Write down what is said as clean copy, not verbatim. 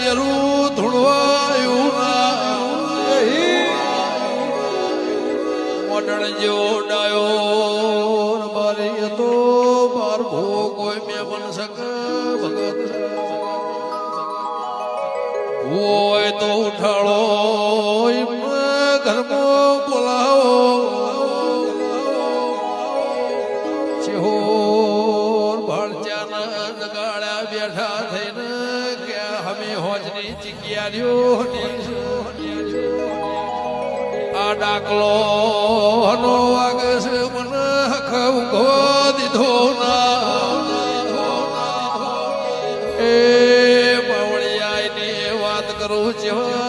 મેરું ધૂળવાયું મોડણ જેવો ડાયો બારી તો બાર ભો કોઈ મેં બન શકે ભગત હોય તો ઉઠાડો ઘરમાં બોલાવો ચેહોર ભાળચાના નગાડ્યા બેઠા થઈને કે હમે હોજની ચીકિયારીઓ આ ડાકલો નો વાગસ મને ખવો દીધો ના એ બાવળિયાની વાત કરું છું